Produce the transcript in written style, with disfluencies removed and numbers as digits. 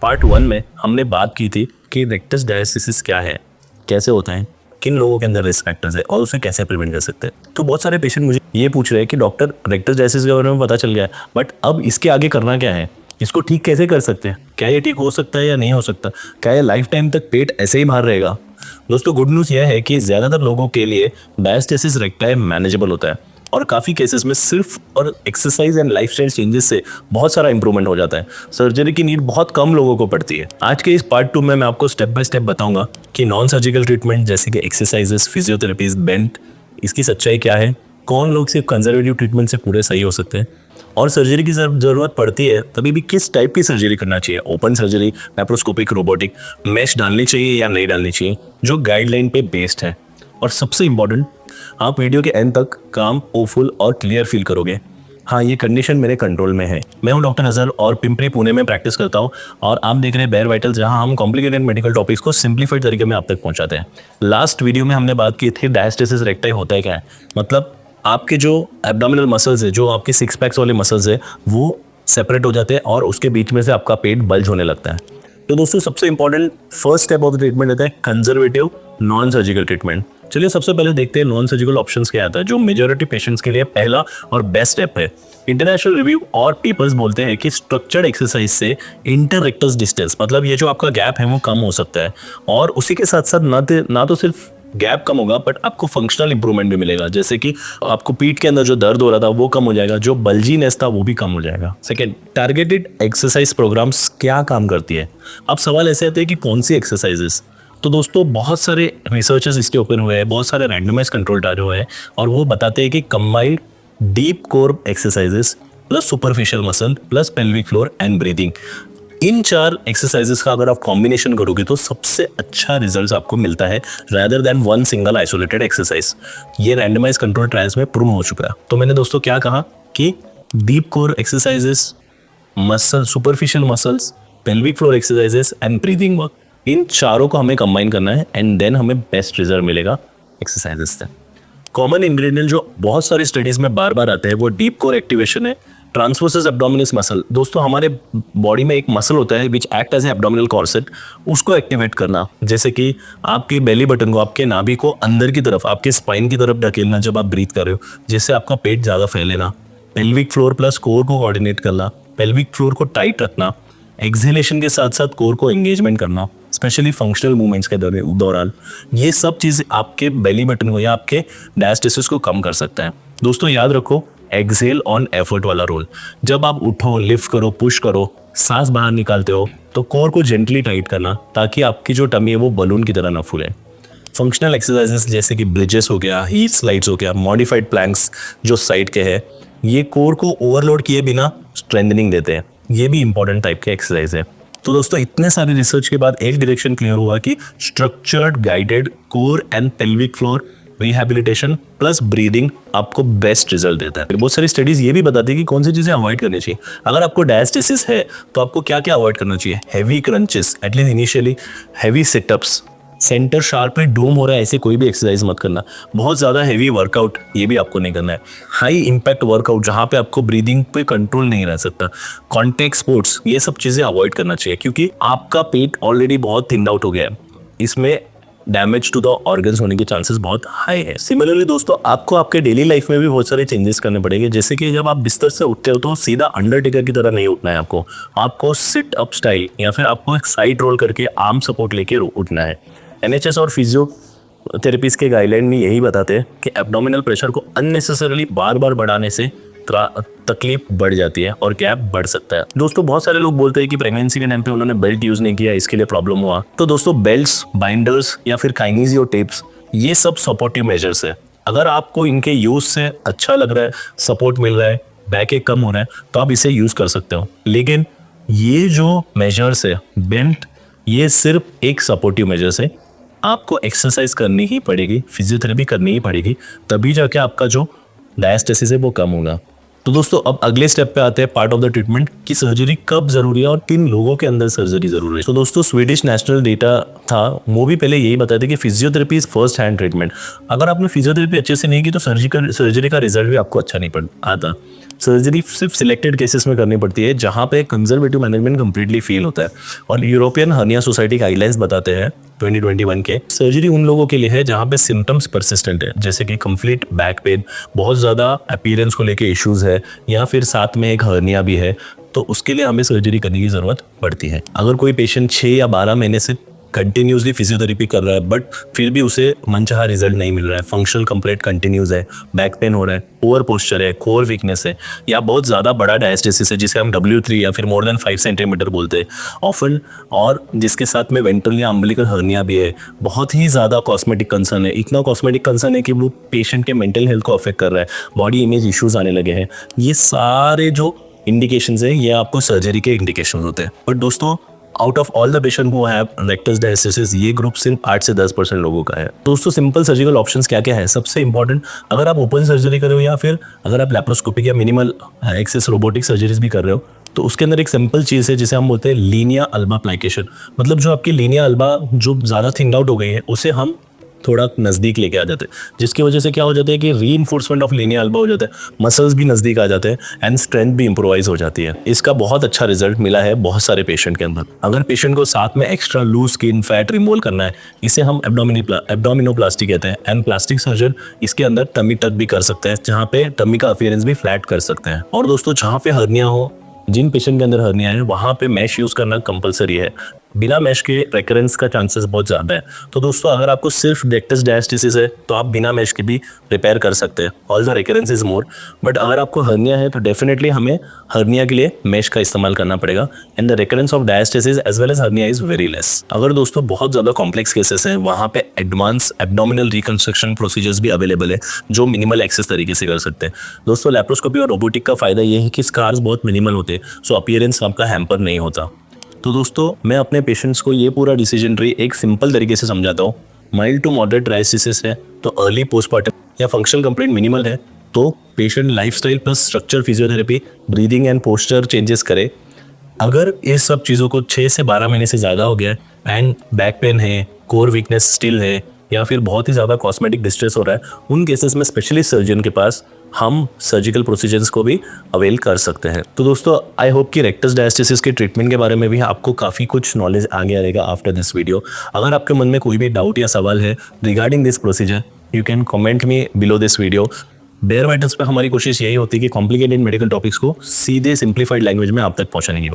Part 1 में हमने बात की थी कि रेक्टस डायसिस क्या है, कैसे होता है, किन लोगों के अंदर रिस्क फैक्टर्स है और उसे कैसे प्रिवेंट कर सकते हैं। तो बहुत सारे पेशेंट मुझे ये पूछ रहे हैं कि डॉक्टर रेक्टस डायसिस के बारे में पता चल गया है, बट अब इसके आगे करना क्या है, इसको ठीक कैसे कर सकते हैं, क्या ये ठीक हो सकता है या नहीं हो सकता, क्या ये लाइफ टाइम तक पेट ऐसे ही बाहर रहेगा। दोस्तों गुड न्यूज़ यह है कि ज़्यादातर लोगों के लिए डायस्टेसिस रेक्टाई मैनेजेबल होता है और काफ़ी केसेस में सिर्फ और एक्सरसाइज एंड लाइफस्टाइल चेंजेस से बहुत सारा इंप्रूवमेंट हो जाता है। सर्जरी की नीड बहुत कम लोगों को पड़ती है। आज के इस पार्ट 2 में मैं आपको स्टेप बाय स्टेप बताऊंगा कि नॉन सर्जिकल ट्रीटमेंट जैसे कि एक्सरसाइजेस, फिजियोथेरेपीज, बेंट, इसकी सच्चाई क्या है, कौन लोग सिर्फ कंजर्वेटिव ट्रीटमेंट से पूरे सही हो सकते हैं और सर्जरी की ज़रूरत पड़ती है तभी भी किस टाइप की सर्जरी करना चाहिए, open surgery, laparoscopic, robotic, mesh डालनी चाहिए या नहीं डालनी चाहिए, जो गाइडलाइन पे बेस्ड है। और सबसे इम्पोर्टेंट, आप वीडियो के एंड तक काम, होपफुल और क्लियर फील करोगे। हाँ, ये कंडीशन मेरे कंट्रोल में है। मैं हूं डॉक्टर अजहर और पिंपरी पुणे में प्रैक्टिस करता हूं और आप देख रहे हैं बेयर वाइटल, जहां हम कॉम्प्लिकेटेड मेडिकल टॉपिक्स को सिंप्लीफाइड तरीके में आप तक पहुंचाते हैं। लास्ट वीडियो में हमने बात की थी डायस्टेसिस रेक्टाई होता है क्या है, मतलब आपके जो एब्डोमिनल मसल्स है, जो आपके सिक्स पैक्स वाले मसल्स है, वो सेपरेट हो जाते हैं और उसके बीच में से आपका पेट बल्ज होने लगता है। तो दोस्तों सबसे important first step of the treatment रहता है कंजर्वेटिव नॉन सर्जिकल ट्रीटमेंट। चलिए सबसे पहले देखते हैं नॉन सर्जिकल ऑप्शंस क्या आता है, जो मेजॉरिटी पेशेंट्स के लिए पहला और बेस्ट स्टेप है। इंटरनेशनल रिव्यू और पेपर्स बोलते हैं कि स्ट्रक्चर्ड एक्सरसाइज से इंटररेक्टस डिस्टेंस, मतलब ये जो आपका गैप है वो कम हो सकता है और उसी के साथ साथ ना तो सिर्फ गैप कम होगा बट आपको फंक्शनल इंप्रूवमेंट भी मिलेगा, जैसे कि आपको पीठ के अंदर जो दर्द हो रहा था वो कम हो जाएगा, जो बल्जीनेस था वो भी कम हो जाएगा। सेकेंड, टारगेटेड एक्सरसाइज प्रोग्राम्स क्या काम करती है। अब सवाल ऐसे आते हैं कि कौन सी एक्सरसाइजेस। तो दोस्तों बहुत सारे रिसर्चर्स इसके ऊपर हुए हैं, बहुत सारे रैंडमाइज कंट्रोल ट्रायल हुए हैं और वो बताते हैं कि combined deep core exercises plus superficial muscle plus pelvic floor and breathing, in 4 exercises का अगर आप कॉम्बिनेशन करोगे तो सबसे अच्छा रिजल्ट आपको मिलता है rather than one single isolated exercise. ये रैंडमाइज कंट्रोल ट्रायल्स में प्रूव हो चुका है। तो मैंने दोस्तों क्या कहा कि deep core exercises, muscle, superficial muscles, pelvic floor exercises and breathing work, इन चारों को हमें कंबाइन करना है एंड देन हमें बेस्ट रिजल्ट मिलेगा एक्सरसाइजेस से। कॉमन इंग्रेडिएंट जो बहुत सारी स्टडीज में बार बार आते हैं वो डीप कोर एक्टिवेशन है, ट्रांसवर्सस एब्डोमिनस मसल। दोस्तों हमारे बॉडी में एक मसल होता है which act as a abdominal corset, उसको एक्टिवेट करना, जैसे कि आपके बेली बटन को, आपके नाभि को अंदर की तरफ, आपके स्पाइन की तरफ ढकेलना जब आप ब्रीथ कर रहे हो, जिससे आपका पेट ज़्यादा फैलेना। पेल्विक फ्लोर प्लस कोर को कोऑर्डिनेट करना, पेल्विक फ्लोर को टाइट रखना, एक्सहेलेशन के साथ साथ कोर को एंगेजमेंट करना, स्पेशली फंक्शनल मूवमेंट्स के दौरान। ये सब चीज़ आपके बेली बटन को या आपके डायस्टेसिस को कम कर सकता है। दोस्तों याद रखो, एक्सहेल ऑन एफर्ट वाला रोल। जब आप उठो, लिफ्ट करो, पुश करो, सांस बाहर निकालते हो तो कोर को जेंटली टाइट करना ताकि आपकी जो टमी है वो बलून की तरह ना फूले। फंक्शनल एक्सरसाइजेस जैसे कि ब्रिजेस हो गया, हील स्लाइड्स हो गया, मॉडिफाइड प्लैंक्स जो साइड के हैं, ये कोर को ओवरलोड किए बिना स्ट्रेंथनिंग देते हैं। ये भी इंपॉर्टेंट टाइप के एक्सरसाइज है। तो दोस्तों इतने सारे रिसर्च के बाद एक डायरेक्शन क्लियर हुआ कि structured guided core and pelvic floor rehabilitation plus breathing आपको बेस्ट रिजल्ट देता है। बहुत सारी स्टडीज ये भी बताती है कि कौन सी चीजें अवॉइड करनी चाहिए। अगर आपको डायस्टेसिस है तो आपको क्या क्या अवॉइड करना चाहिए। Heavy crunches, at least initially, heavy sit-ups, centre sharp पे डोम हो रहा है ऐसे कोई भी एक्सरसाइज मत करना। बहुत ज़्यादा हैवी वर्कआउट ये भी आपको नहीं करना है। हाई इम्पैक्ट वर्कआउट जहाँ पे आपको ब्रीदिंग पे कंट्रोल नहीं रह सकता, कॉन्टैक्ट स्पोर्ट्स, ये सब चीज़ें अवॉइड करना चाहिए क्योंकि आपका पेट ऑलरेडी बहुत थिन्ड आउट हो गया है। इसमें डैमेज टू द ऑर्गन्स होने के चांसेस बहुत हाई है। सिमिलरली दोस्तों आपको आपके डेली लाइफ में भी बहुत सारे चेंजेस करने पड़ेंगे, जैसे कि जब आप बिस्तर से उठते हो तो सीधा अंडरटेकर की तरह नहीं उठना है आपको सिट अप स्टाइल या फिर आपको एक साइड रोल करके आर्म सपोर्ट लेके उठना है। एनएचएस और फिजियोथेरेपीज के गाइडलाइन में यही बताते हैं कि एब्डोमिनल प्रेशर को अननेसेसरली बार बार बढ़ाने से तकलीफ बढ़ जाती है और गैप बढ़ सकता है। दोस्तों बहुत सारे लोग बोलते हैं कि प्रेगनेंसी के टाइम पे उन्होंने बेल्ट यूज नहीं किया, इसके लिए प्रॉब्लम हुआ। तो दोस्तों बेल्ट्स, बाइंडर्स या फिर काइनेसियो टेप्स, ये सब सपोर्टिव मेजर्स है। अगर आपको इनके यूज से अच्छा लग रहा है, सपोर्ट मिल रहा है, बैक एक कम हो रहा है, तो आप इसे यूज कर सकते हो। लेकिन ये जो मेजर्स है बेल्ट, ये सिर्फ एक सपोर्टिव मेजर्स है। आपको एक्सरसाइज करनी ही पड़ेगी, फिजियोथेरेपी करनी ही पड़ेगी, तभी जाके आपका जो डायस्टेसिस है वो कम होगा। तो दोस्तों अब अगले स्टेप पे आते हैं पार्ट ऑफ द ट्रीटमेंट कि सर्जरी कब जरूरी है और किन लोगों के अंदर सर्जरी जरूरी है। तो दोस्तों स्वीडिश नेशनल डेटा था, वो भी पहले यही बताते थे कि physiotherapy is first hand treatment. अगर आपने फिजियोथेरेपी अच्छे से नहीं की तो सर्जरी का रिजल्ट भी आपको अच्छा नहीं आता। सर्जरी सिर्फ सिलेक्टेड केसेस में करनी पड़ती है जहाँ पे कंजर्वेटिव मैनेजमेंट कंप्लीटली फेल होता है। और यूरोपियन हर्निया सोसाइटी गाइडलाइंस बताते हैं 2021 के, सर्जरी उन लोगों के लिए है जहाँ पे सिम्टम्स परसिस्टेंट है, जैसे कि कंप्लीट बैक पेन, बहुत ज़्यादा अपीयरेंस को लेके इश्यूज है, या फिर साथ में एक हर्निया भी है, तो उसके लिए हमें सर्जरी करने की ज़रूरत पड़ती है। अगर कोई पेशेंट 6 या 12 महीने से कंटिन्यूसली फिजियोथेरेपी कर रहा है बट फिर भी उसे मनचाहा रिजल्ट नहीं मिल रहा है, फंक्शनल कंप्लेंट कंटिन्यूस है, बैक पेन हो रहा है, पुअर पोस्चर है, कोर वीकनेस है, या बहुत ज़्यादा बड़ा डायस्टेसिस है जिसे हम W3 या फिर मोर देन 5 सेंटीमीटर बोलते हैं ऑफन, और जिसके साथ में वेंट्रल या अम्बिलिकल हर्निया भी है, बहुत ही ज़्यादा कॉस्मेटिक कंसर्न है, इतना कॉस्मेटिक कंसर्न है कि वो पेशेंट के मेंटल हेल्थ को अफेक्ट कर रहा है, बॉडी इमेज इश्यूज आने लगे हैं, ये सारे जो इंडिकेशंस है ये आपको सर्जरी के इंडिकेशंस होते हैं। बट दोस्तों, out of all the patient who have rectus diastasis, ये ग्रुप सिर्फ 8 से 10% लोगों का है। दोस्तों, सिंपल सर्जिकल ऑप्शंस क्या क्या है? सबसे इंपॉर्टेंट, अगर आप ओपन सर्जरी कर रहे हो या फिर अगर आप लैप्रोस्कोपिक या मिनिमल एक्सेस रोबोटिक सर्जरीज भी कर रहे हो, तो उसके अंदर एक सिंपल चीज़ है जिसे हम बोलते हैं लीनिया अल्बा अप्लाइकेशन। मतलब जो आपकी लीनिया अल्बा जो ज़्यादा थिंड आउट हो गई है उसे हम थोड़ा नज़दीक लेके आ जाते हैं, जिसकी वजह से क्या हो जाता है कि रीइंफोर्समेंट ऑफ लीनिया अल्बा हो जाता है, मसल्स भी नज़दीक आ जाते हैं एंड स्ट्रेंथ भी इम्प्रोवाइज हो जाती है। इसका बहुत अच्छा रिजल्ट मिला है बहुत सारे पेशेंट के अंदर। अगर पेशेंट को साथ में extra loose skin fat removal करना है, इसे हम एब्डोमिनोप्लास्टी कहते हैं, एंड प्लास्टिक सर्जन इसके अंदर टमी टक भी कर सकते हैं, जहाँ पे टमी का अपीयरेंस भी फ्लैट कर सकते हैं। और दोस्तों, जहाँ पे हर्निया हो, जिन पेशेंट के अंदर हर्निया है, वहाँ पे मैश यूज़ करना कंपलसरी है, बिना मैश के रेकरेंस का चांसेस बहुत ज़्यादा है। तो दोस्तों, अगर आपको सिर्फ रेक्टस डायस्टेसिस है तो आप बिना मैश के भी रिपेयर कर सकते हैं, all the recurrence is more. But अगर आपको हर्निया है तो डेफिनेटली हमें हर्निया के लिए मैश का इस्तेमाल करना पड़ेगा, and the recurrence of diastasis as well as hernia is very less. अगर दोस्तों बहुत ज़्यादा कॉम्प्लेक्स केसेस हैं, वहाँ पे एडवांस एब्डोमिनल रिकंस्ट्रक्शन प्रोसीजर्स भी अवेलेबल है जो मिनिमल एक्सेस तरीके से कर सकते हैं। दोस्तों, लैप्रोस्कोपी और रोबोटिक का फायदा ये है कि स्कार्स बहुत मिनिमल होते हैं, सो अपीयरेंस आपका हैम्पर नहीं होता। तो दोस्तों, मैं अपने पेशेंट्स को ये पूरा डिसीजन ट्री एक सिंपल तरीके से समझाता हूँ। माइल्ड टू मॉडरेट डायस्टेसिस है तो अर्ली पोस्टमार्टम या फंक्शनल कंप्लेंट मिनिमल है तो patient lifestyle plus structure physiotherapy, breathing and posture changes करे। अगर ये सब चीज़ों को 6 से 12 महीने से ज़्यादा हो गया है एंड बैक पेन है, कोर वीकनेस स्टिल है, या फिर बहुत ही ज़्यादा कॉस्मेटिक डिस्ट्रेस हो रहा है, उन केसेस में स्पेशलिस्ट सर्जन के पास हम सर्जिकल प्रोसीजर्स को भी अवेल कर सकते हैं। तो दोस्तों, आई होप कि रेक्टस डायस्टेसिस के ट्रीटमेंट के बारे में भी आपको काफ़ी कुछ नॉलेज आ गया रहेगा आफ्टर दिस वीडियो। अगर आपके मन में कोई भी डाउट या सवाल है regarding this procedure, you can comment me below this video. Bare vitals पे हमारी कोशिश यही होती है कि कॉम्प्लिकेटेड मेडिकल टॉपिक्स को सीधे सिंप्लीफाइड लैंग्वेज में आप तक पहुंचाने की।